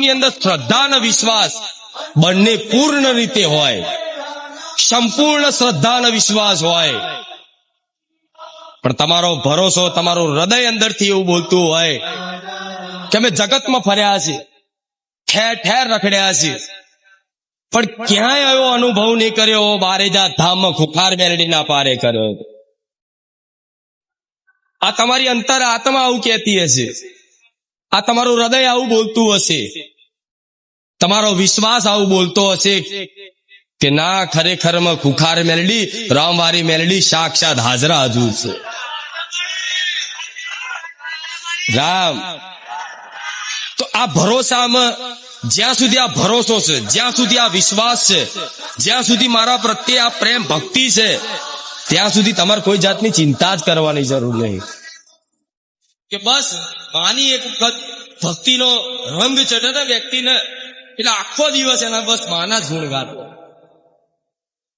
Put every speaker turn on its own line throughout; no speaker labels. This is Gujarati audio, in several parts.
ભક્તિની અંદર શ્રદ્ધા અને વિશ્વાસ બંને પૂર્ણ રીતે હોય, સંપૂર્ણ શ્રદ્ધા અને વિશ્વાસ હોય, પણ તમારો ભરોસો, તમારું હૃદય અંદરથી એવું બોલતું હોય કે અમે જગતમાં ફર્યા છીએ, ઠેર ઠેર રખડ્યા છીએ, પણ ક્યાંય એવો અનુભવ નહીં કર્યો બારેજા ધામમાં ખુખાર મેલડી ના પારે કર્યો. આ તમારી અંતર આત્મા આવું કહેતી હશે, આ તમારું હૃદય આવું બોલતું હશે, તમારો વિશ્વાસ આવું બોલતો હશે કે ના, ખરેખરમાં ખુખાર મેલડી, રામવારી મેલડી સાક્ષાત હાજરા હજુર છે. રામ તો આ ભરોસામાં, જ્યાં સુધી આ ભરોસો છે, જ્યાં સુધી આ વિશ્વાસ છે, જ્યાં સુધી મારા પ્રત્યે આ પ્રેમ ભક્તિ છે, ત્યાં સુધી તમારે કોઈ જાતની ચિંતા જ કરવાની જરૂર નહીં. કે બસ માની એક વખત ભક્તિનો રંગ ચડે ને વ્યક્તિને, એટલે આખો દિવસ એના બસ માના જ ગુણ ગાતો,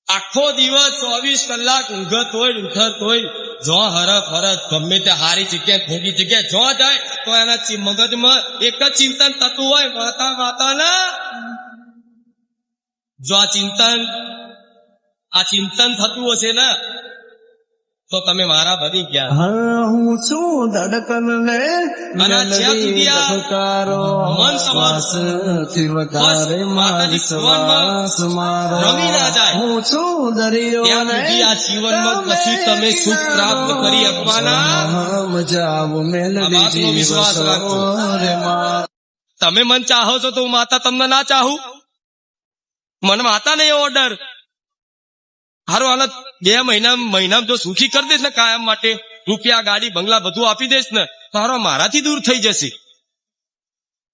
આખો દિવસ 24 કલાક ઊંઘત હોય, ઉઠત હોય, જો હરફ હરફ ગમે તે હારી જગ્યાએ, ભોગી જગ્યાએ જો જાય તો એના મગજમાં એક જ ચિંતન થતું હોય, માતા માતાના. જો આ ચિંતન થતું હશે ને તો તમે મારા બની ગયા.
હું છું ધડકન ને
અને જ્યાં સુધી આ મન
શ્વાસથી વધારે મારી શ્વાસ મારો.
રમી ના જાય
હું છું દરિયો
ત્યાં સુધી આ જીવનમાં કશું તમે સુખ પ્રાપ્ત કરી શકવાના.
મજાવો
આ
મેલડી
વાતનો વિશ્વાસ રાખજો.
રે માં.
તમે મન ચાહો છો તો હું માતા તમને ના ચાહું? મને માતા નહીં ઓર્ડર. હારું હાલત 2 મહિનામાં જો સુખી કરી દઈશ ને કાયમ માટે, રૂપિયા, ગાડી, બંગલા બધું આપી દઈશ ને, તો હારો મારાથી દૂર થઈ જશે.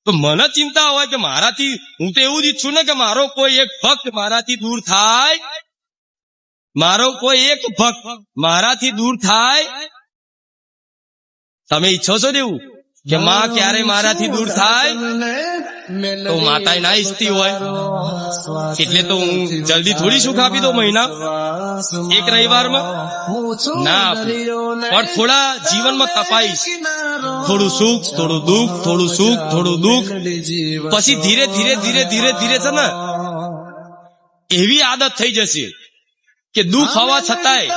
તો મને ચિંતા હોય કે મારાથી, હું તો એવું જ ઈચ્છું ને કે મારો કોઈ એક ભક્ત મારાથી દૂર થાય, મારો કોઈ એક ભક્ત મારાથી દૂર થાય. તમે ઈચ્છો છો દેવું કે માં ક્યારે મારાથી દૂર થાય? તો માતા ના ઈચ્છતી હોય એટલે તો હું જલ્દી થોડી સુખ આપી દો મહિના, એક રવિવારમાં ના આપું, પણ થોડા જીવનમાં તપાઈશ, થોડું સુખ, થોડું દુઃખ, થોડું સુખ, થોડું દુઃખ, પછી ધીરે ધીરે ધીરે ધીરે ધીરે છે ને એવી આદત થઈ જશે કે દુઃખ હોવા છતાંય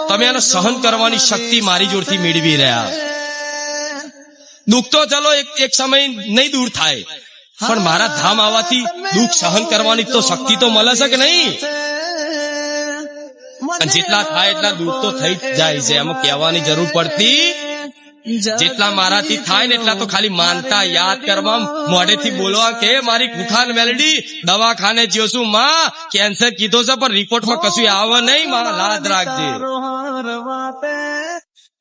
તમે એનો સહન કરવાની શક્તિ મારી જોડથી મેળવી રહ્યા. દુઃખ તો ચલો એક સમય નહીં દૂર થાય, પણ મારા ધામ આવવાથી દુઃખ સહન કરવાની તો શક્તિ તો મળે છે કે નહીં? અને જેટલા થાય એટલા દુઃખ તો થઈ જ જાય છે, એમાં કહેવાની જરૂર પડતી. જેટલા મારાથી થાય ને એટલા તો ખાલી માનતા, યાદ કરવા, મોઢેથી બોલવા કે મારી ખુખાર મેલડી દવાખાને જ્યો છું માં, કેન્સર કીધો છે પણ રિપોર્ટમાં કશું આવે નહીં, મારા લાદ રાખજે.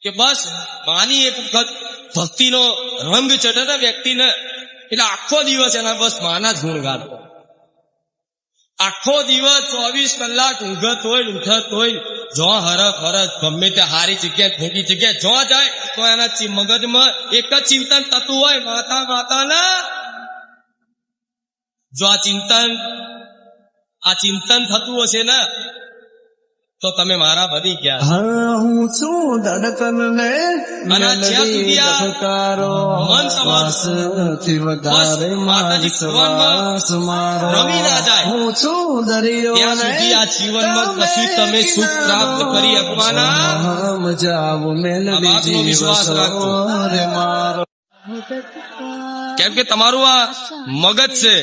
કે બસ માની એક વખત ભક્તિનો રંગ ચડે ને વ્યક્તિને, એટલે આખો દિવસ એના બસ માના જ ગુણ ગાતો, આખો દિવસ 24 કલાક ઊંઘત હોય, ઉઠત હોય, જો હરફ હરફ ગમે તે હારી જગ્યાએ, ભોગી જગ્યાએ જો જાય તો એના મગજમાં એક જ ચિંતન થતું હોય, માતા માતાના. જો આ ચિંતન થતું હશે ને તો તમે મારા બની ગયા.
હું છું ધડકન ને
અને જ્યાં સુધી આ મન
શ્વાસથી વધારે મારી શ્વાસ મારો.
રમી ના જાય
હું છું દરિયો
ત્યાં સુધી આ જીવનમાં કશું તમે સુખ પ્રાપ્ત કરી શકવાના.
મજાવો
આ વાતનો
મેલડી
વિશ્વાસ રાખજો.
રે મારો.
કેમ કે તમારું આ મગજ છે,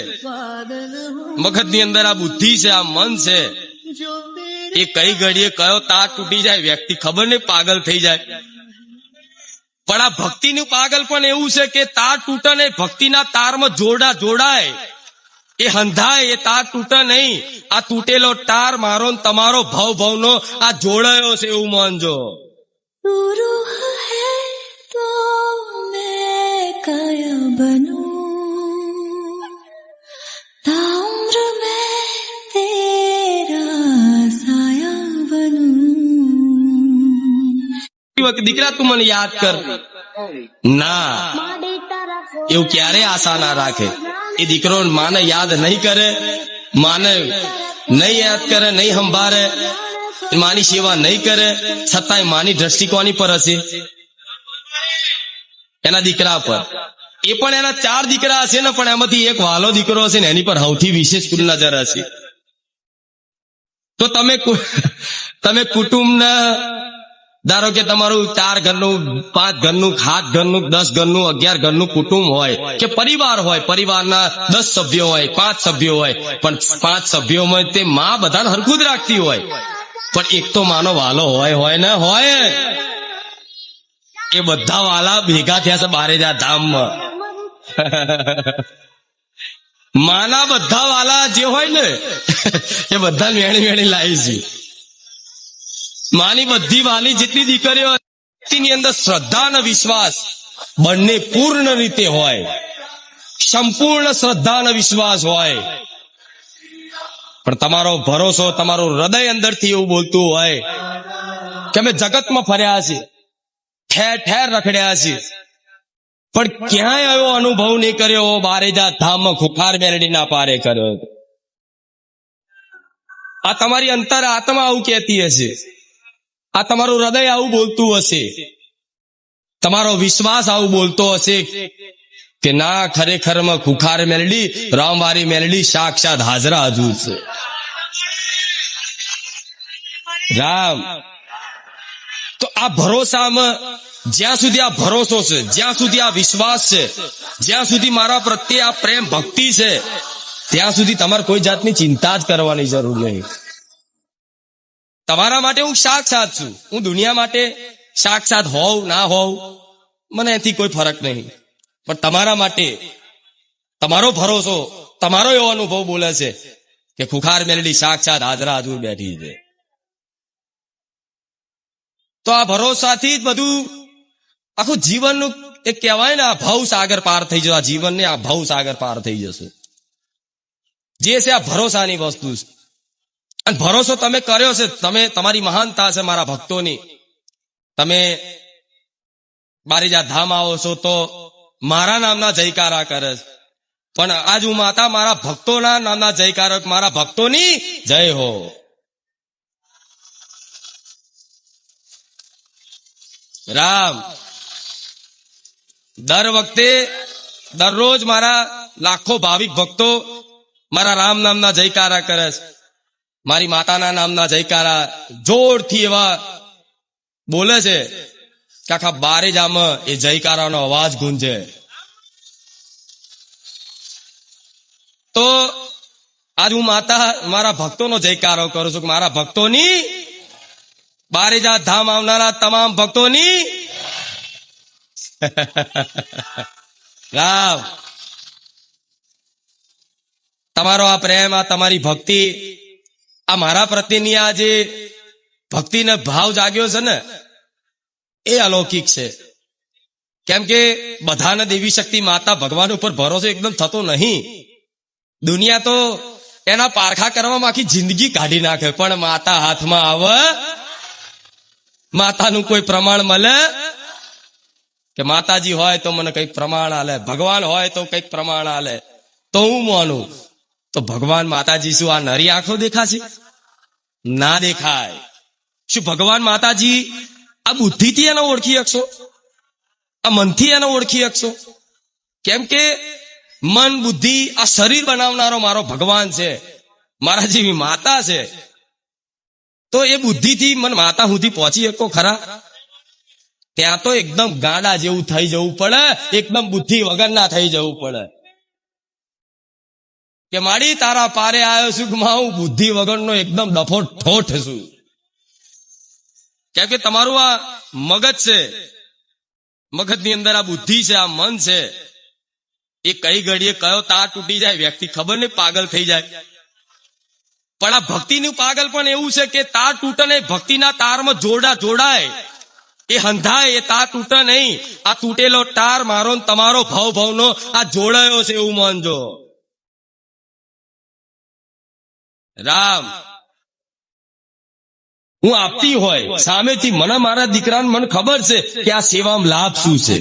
મગજની અંદર આ બુદ્ધિ છે, આ મન છે, એ કઈ ઘડીએ કયો તાર તૂટી જાય વ્યક્તિ ખબર નહીં, પાગલ થઈ જાય. પણ આ ભક્તિનું પાગલ પણ એવું છે કે તાર તૂટે નહીં, ભક્તિના તારમાં જોડાય, એ હંધાય, એ તાર તૂટે નહીં. આ તૂટેલો તાર મારો ને તમારો ભવનો આ જોડાયો છે એવું માનજો. દીકરા તું મને યાદ કર, ના, એવું ક્યારે આશા ના રાખે. એ દીકરો માને યાદ નહીં કરે, માને નહીં યાદ કરે, નહીં સંભાળે, માની સેવા નહીં કરે, છતાંય માની દ્રષ્ટિ કોની પર હશે? એના દીકરા પર. એ પણ એના 4 દીકરા હશે ને, પણ એમાંથી એક વાલો દીકરો હશે ને એની પર સૌથી વિશેષ નજર હશે. તો તમે કુટુંબના ધારો કે તમારું 4 ઘરનું, 5 ઘરનું, 7 ઘરનું, 10 ઘરનું, 11 ઘરનું કુટુંબ હોય કે પરિવાર હોય, પરિવારના 10 સભ્યો હોય, 5 સભ્યો હોય, પણ 5 સભ્યોમાં તે માં બધાને હરખું જ રાખતી હોય, પણ એક તો માનો વાલો હોય ને હોય, એ બધા વાલા ભેગા થયા છે બારેજા ધામમાં. માના બધા વાલા જે હોય ને એ બધા વેણી લાવી છે. માની બધી વાલી જેટલી દીકરીઓ તેની અંદર શ્રદ્ધા અને વિશ્વાસ બંને પૂર્ણ રીતે હોય, સંપૂર્ણ શ્રદ્ધા અને વિશ્વાસ હોય, પણ તમારો ભરોસો, તમારું હૃદય અંદરથી એવું બોલતું હોય કે અમે જગતમાં ફર્યા છીએ, ઠેર ઠેર રખડ્યા છીએ, પણ ક્યાંય એવો અનુભવ નહીં કર્યો બારેજા ધામમાં ખુખાર મેરડી ના પારે કર્યો. આ તમારી અંતર આત્મા આવું કહેતી હશે, આ તમારું હૃદય આવું બોલતું હશે, તમારો વિશ્વાસ આવું બોલતો હશે કે ના, ખરેખરમાં ખુખાર મેલડી, રામવારી મેલડી સાક્ષાત હાજરા હજુર છે. રામ તો આ ભરોસામાં, જ્યાં સુધી આ ભરોસો છે, જ્યાં સુધી આ વિશ્વાસ છે, જ્યાં સુધી મારા પ્રત્યે આ પ્રેમ ભક્તિ છે, ત્યાં સુધી તમારે કોઈ જાતની ચિંતા જ કરવાની જરૂર નહીં. તમારા માટે હું સાક્ષાત છું. હું દુનિયા માટે સાક્ષાત હોવ ના હોવ મને એથી કોઈ ફરક નહીં, પણ તમારા માટે તમારો ભરોસો, તમારો એવો અનુભવ બોલે છે કે ખુખાર મેલડી સાક્ષાત હાજરા હજુર બેઠી છે. તો આ ભરોસાથી જ બધું આખું જીવનનું એક કહેવાય ને, આ ભવ સાગર પાર થઈ જશે. આ જીવનને આ ભવ સાગર પાર થઈ જશે. જે છે આ ભરોસાની વસ્તુ છે. અને ભરોસો તમે કર્યો છે, તમે, તમારી મહાનતા છે મારા ભક્તોની. તમે બારેજા ધામ આવો છો તો મારા નામના જયકારા કરે છે, પણ આજ હું માતા મારા ભક્તોના નામના જયકારક, મારા ભક્તોની જય હો. રામ દર વખતે, દરરોજ મારા લાખો ભાવિક ભક્તો મારા રામ નામના જયકારા કરે છે, મારી માતાના નામના જયકારા જોરથી એવા બોલે છે કે આખા બારેજામાં એ જયકારાનો અવાજ ગુંજે. તો આજ હું માતા મારા ભક્તોનો જયકારો કરું છું કે મારા ભક્તોની, બારેજા ધામ આવનારા તમામ ભક્તોની રામ. તમારો આ પ્રેમ, આ તમારી ભક્તિ, આ મારા પ્રત્યેની આ જે ભક્તિનો ભાવ જાગ્યો છે ને, એ અલૌકિક છે. કેમ કે બધાને દેવી શક્તિ માતા ભગવાન ઉપર ભરોસો એકદમ થતો નહીં. દુનિયા તો એના પારખા કરવામાં આખી જિંદગી કાઢી નાખે, પણ માતા હાથમાં આવે, માતાનું કોઈ પ્રમાણ મળે કે માતાજી હોય તો મને કઈક પ્રમાણ આલે, ભગવાન હોય તો કઈક પ્રમાણ આલે, તો હું માનું. તો ભગવાન માતાજી શું આ નરી આંખો દેખાશે? ના દેખાય. શું ભગવાન માતાજી આ બુદ્ધિથી એને ઓળખી શકશો? આ મનથી એને ઓળખી શકશો? કેમ કે મન, બુદ્ધિ, આ શરીર બનાવનારો મારો ભગવાન છે, મારા જેવી માતા છે. તો એ બુદ્ધિથી મને માતા સુધી પહોંચી શકો ખરા? ત્યાં તો એકદમ ગાડા જેવું થઈ જવું પડે, એકદમ બુદ્ધિ વગરના થઈ જવું પડે કે માડી તારા પારે આવ્યો છું કે હું બુદ્ધિ વગરનો એકદમ ડફો ઠોઠ છું. કેમ કે તમારું આ મગજ છે, મગજની અંદર આ બુદ્ધિ છે, આ મન છે, એ કઈ ઘડીએ કયો તાર તૂટી જાય વ્યક્તિ ખબર નહીં, પાગલ થઈ જાય. પણ આ ભક્તિનું પાગલ પણ એવું છે કે તાર તૂટે નહીં, ભક્તિના તારમાં જોડાય, એ હંધાય, એ તાર તૂટે નહીં. આ તૂટેલો તાર મારો તમારો ભવનો આ જોડાયો છે એવું માનજો. રામ હું આપતી હોય સામેથી, મને મારા દીકરાને મને ખબર છે કે આ સેવામાં લાભ શું છે,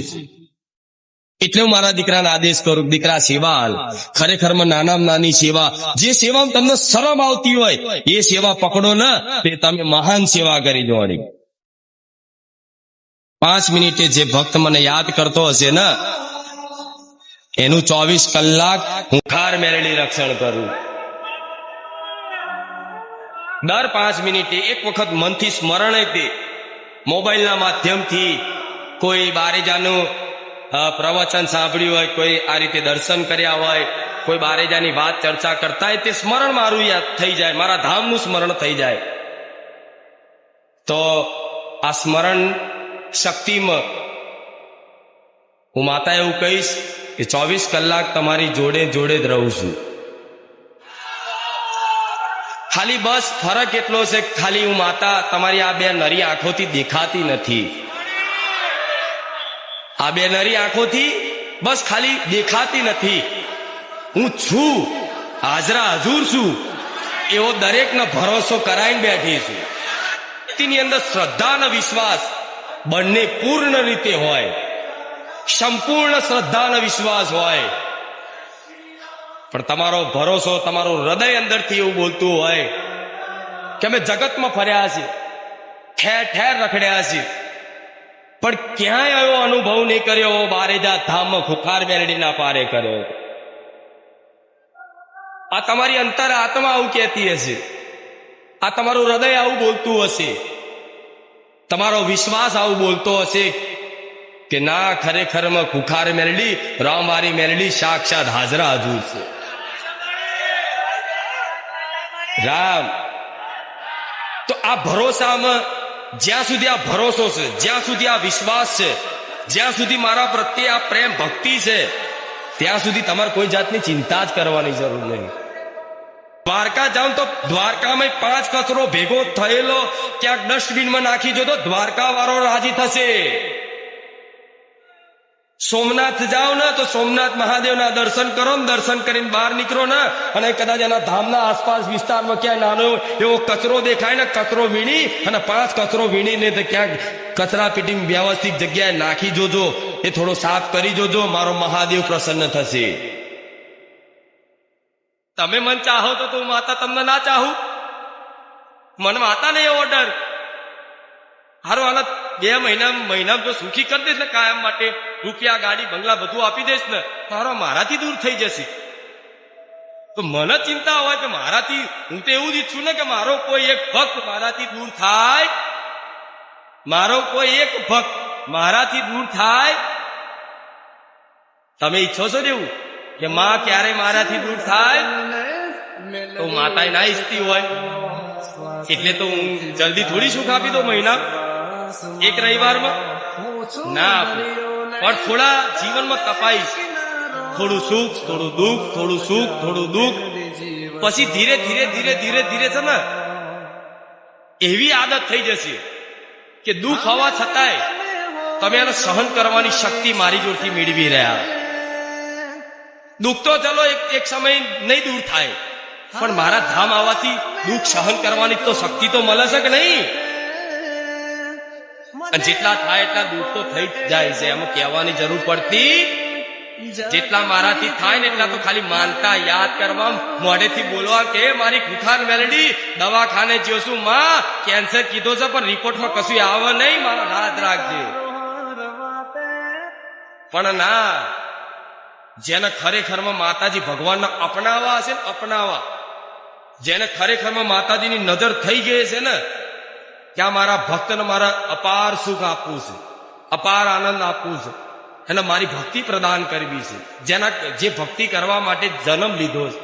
એટલે હું મારા દીકરાને આદેશ કરું, દીકરા સેવા હાલ. ખરેખરમાં નાનામાં નાની સેવા, જે સેવામાં તમને શરમ આવતી હોય એ સેવા પકડો ને, તે તમે મહાન સેવા કરી જોવાની. 5 મિનિટે જે ભક્ત મને યાદ કરતો હશે ને, એનું 24 કલાક હું ખાર મેળડી રક્ષણ કરું. દર 5 મિનિટે એક વખત મનથી સ્મરણ દે. મોબાઈલના માધ્યમથી કોઈ બારેજાનું પ્રવચન સાંભળ્યું હોય, કોઈ આ રીતે દર્શન કર્યા હોય, કોઈ બારેજાની વાત ચર્ચા કરતા હોય, તે સ્મરણ મારું યાદ થઈ જાય, મારા ધામનું સ્મરણ થઈ જાય. તો આ સ્મરણ શક્તિમાં હું માતા એવું કહીશ કે 24 કલાક તમારી જોડે જોડે જ રહું છું. ખાલી બસ ફરક એટલો છે, ખાલી હું માતા તમારી આ બે નરી આંખોથી દેખાતી નથી. આ બે નરી આંખોથી બસ ખાલી દેખાતી નથી. હું છું, હાજરા હજુર છું, એવો દરેકનો ભરોસો કરાઈને બેઠી છું. વ્યક્તિની અંદર શ્રદ્ધા અને વિશ્વાસ બંને પૂર્ણ રીતે હોય, સંપૂર્ણ શ્રદ્ધા અને વિશ્વાસ હોય, પણ તમારો ભરોસો, તમારું હૃદય અંદરથી એવું બોલતું હોય કે અમે જગતમાં ફર્યા છીએ, ઠેર ઠેર રખડ્યા છીએ, પણ ક્યાંય એવો અનુભવ નહીં કર્યો બારેજા ધામમાં ખુખાર મેરડીના પારે કર્યો. આ તમારી અંતર આત્મા આવું કહેતી હશે, આ તમારું હૃદય આવું બોલતું હશે, તમારો વિશ્વાસ આવું બોલતો હશે કે ના, ખરેખરમાં ખુખાર મેરડી, રામવારી મેરડી સાક્ષાત હાજરા હજુર છે. રામ તો આ ભરોસામાં, જ્યાં સુધી આ ભરોસો છે, જ્યાં સુધી આ વિશ્વાસ છે, જ્યાં સુધી મારા પ્રત્યે આ પ્રેમ ભક્તિ છે, ત્યાં સુધી તમારે કોઈ જાતની ચિંતા જ કરવાની જરૂર નહીં. દ્વારકા જાવ તો દ્વારકામાં 5 કચરો ભેગો થયેલો ક્યાંક ડસ્ટબિનમાં નાખી જો તો દ્વારકા વાળો રાજી થશે. સોમનાથ જાઓ ને તો સોમનાથ મહાદેવના દર્શન કરો ને, દર્શન કરીને બહાર નીકળો ને, અને કદાચ એના ધામના આસપાસ વિસ્તારમાં ક્યાંય નાનો એવો કચરો દેખાય ને, કચરો વીણી અને 5 કચરો વીણીને તો ક્યાંક કચરા પેટી વ્યવસ્થિત જગ્યાએ નાખી જોજો, એ થોડો સાફ કરી જોજો, મારો મહાદેવ પ્રસન્ન થશે. તમે મન ચાહો તો હું માતા તમને ના ચાહું? મને માતા ને ઓર્ડર હારું હાલત 2 મહિના જો સુખી કરી દઈશ ને કાયમ માટે, રૂપિયા, ગાડી, બંગલા બધું આપી દઈશ ને, તારો મારાથી દૂર થઈ જશે. તો મને ચિંતા હોય કે મારાથી, હું તો એવું જ ઈચ્છું ને કે મારો કોઈ એક ભક્ત મારાથી દૂર થાય, મારો કોઈ એક ભક્ત મારાથી દૂર થાય. તમે ઈચ્છો છો ને એવું કે માં ક્યારે મારાથી દૂર થાય? તો માતા ના ઈચ્છતી હોય એટલે તો હું જલ્દી થોડી સુખ આપી દો મહિના, એક રવિવારમાં ના આપું, પણ થોડા જીવનમાં તપાઈશ, થોડું સુખ, થોડું દુઃખ, થોડું સુખ, થોડું દુઃખ, પછી ધીરે ધીરે ધીરે ધીરે ધીરે છે ને એવી આદત થઈ જશે કે દુઃખ હોવા છતાંય તમે એને સહન કરવાની શક્તિ મારી જોડથી મેળવી રહ્યા. દુઃખ તો ચલો એક સમય નહીં દૂર થાય, પણ મારા ધામ આવવાથી દુઃખ સહન કરવાની તો શક્તિ તો મળે છે કે નહીં? જેટલા થાય એટલા દુઃખ તો થઈ જ જાય છે, એમાં કહેવાની જરૂર પડતી. જેટલા મારાથી થાય ને એટલા તો ખાલી માનતા, યાદ કરવા, મોઢેથી બોલવા કે મારી ખુખાર મેલડી દવાખાને જોશું, માં કેન્સર કીધો છે પણ રિપોર્ટમાં કશું આવે નહીં, મારા હાથ રાખજે. પણ ના, જેને ખરેખરમાં માતાજી ભગવાનને અપનાવવા હશે ને, અપનાવવા, જેને ખરેખરમાં માતાજીની નજર થઈ ગઈ છે ને કે આ મારા ભક્તને મારા અપાર સુખ આપવું છે, અપાર આનંદ આપવું છે, એને મારી ભક્તિ પ્રદાન કરવી છે, જે ભક્તિ કરવા માટે જન્મ લીધો છે,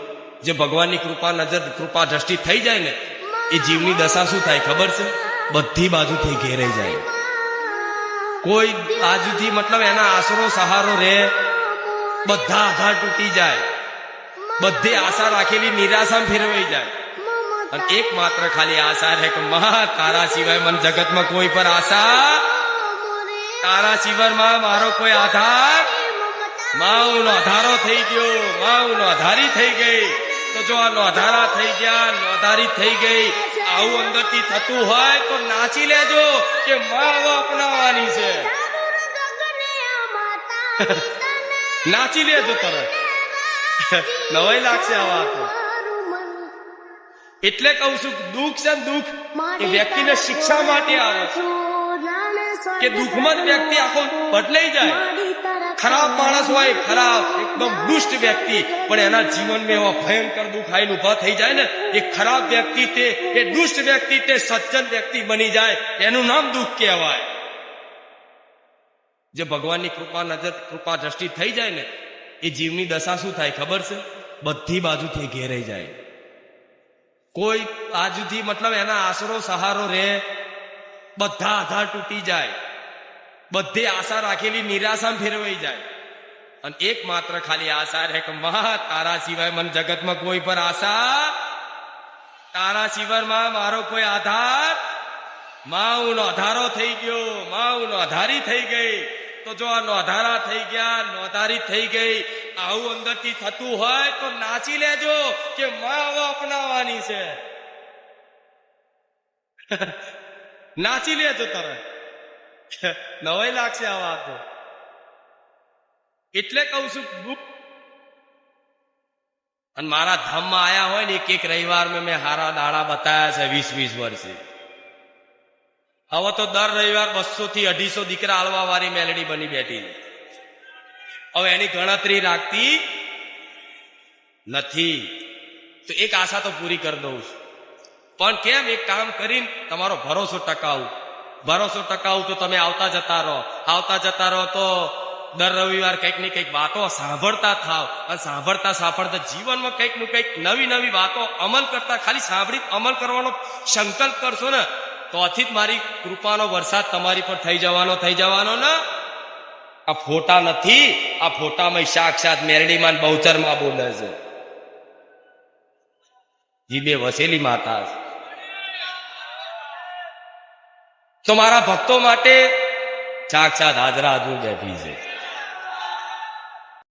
જે ભગવાનની કૃપા નજર, કૃપા દ્રષ્ટિ થઈ જાય ને, એ જીવની દશા શું થાય ખબર છે? બધી બાજુથી ઘેરાઈ જાય. કોઈ બાજુથી મતલબ એના આશરો સહારો રહે, બધા આધાર તૂટી જાય, બધી આશા રાખેલી નિરાશા ફેરવાઈ જાય, અને એક માત્ર ખાલી આશા રહે કે મહા તારા સિવાય મને જગતમાં કોઈ પર આશા, તારા સિવાય મારો કોઈ આધાર, માં હું નોધારો થઈ ગયો, માં હું નોધારી થઈ ગઈ. તો જો આ નોધારા થઈ ગયા, નોધારી થઈ ગઈ, આવું અંદરથી થતું હોય તો નાચી લેજો કે માં હવે અપનાવવાની છે. નાચી લેજો તરત, નવાઈ લાગશે આ વાતો. એટલે કહું છું દુઃખ છે, દુઃખ એ વ્યક્તિને શિક્ષા માટે આવે છે. કે દુઃખમાં જ વ્યક્તિ આખો બદલાઈ જાય. ખરાબ માણસ હોય, ખરાબ એકદમ દુષ્ટ વ્યક્તિ, પણ એના જીવનમાં એવા ભયંકર દુઃખ આઈને ઉભા થઈ જાય ને, એ ખરાબ વ્યક્તિ તે, એ દુષ્ટ વ્યક્તિ તે સજ્જન વ્યક્તિ બની જાય, એનું નામ દુઃખ કહેવાય. જે ભગવાનની કૃપા નજર, કૃપા દ્રષ્ટિ થઈ જાય ને, એ જીવની દશા શું થાય ખબર છે? બધી બાજુથી ઘેરાઈ જાય. કોઈ બાજુથી મતલબ એના આશરો સહારો રહે, બધા આધાર તૂટી જાય, બધી આશા રાખેલી નિરાશામાં ફેરવાઈ જાય, અને એક માત્ર ખાલી આશા રહે કે મા તારા સિવાય મને જગતમાં કોઈ પર આશા, તારા સિવાયમાં મારો કોઈ આધાર, માં હું નોધારો થઈ ગયો, માં હું નોધારી થઈ ગઈ. તો જો આ નોધારા થઈ ગયા, નોધારી થઈ ગઈ, આવું અંદરથી થતું હોય તો નાચી લેજો કે માં હવે અપનાવવાની છે. નાચી લેજો તરત, નવાઈ લાગશે આ વાત. એટલે કઉ છું દુઃખ. અને મારા ધામમાં આયા હોય ને એક રવિવાર મેં હારા દાડા બતાયા છે 20-20 વર્ષે. હવે તો દર રવિવાર 200 થી 250 દીકરા આલવા વાળી મેલડી બની બેઠી. હવે એની ગણતરી રાખતી નથી. તો એક આશા તો પૂરી કરી દઉં છું, પણ કેમ? એક કામ કરીને તમારો ભરોસો ટકાવું. ભરોસો ટકાવું તો તમે આવતા જતા રહો, આવતા જતા રહો તો દર રવિવાર કંઈક ને કંઈક વાતો સાંભળતા થાવ, અને સાંભળતા સાંભળતા જીવનમાં કંઈક નું કંઈક નવી નવી વાતો અમલ કરતા, ખાલી સાંભળી અમલ કરવાનો સંકલ્પ કરશો ને, તો આથી જ મારી કૃપાનો વરસાદ તમારી પર થઈ જવાનો ને. આ ફોટા નથી, આ ફોટામાં સાક્ષાત મેરડીમાં બહુચરમાં બોલે છે, જીબે વસેલી માતા છે. તો મારા ભક્તો માટે સાક્ષાત હાજરા હજુ બેઠી છે.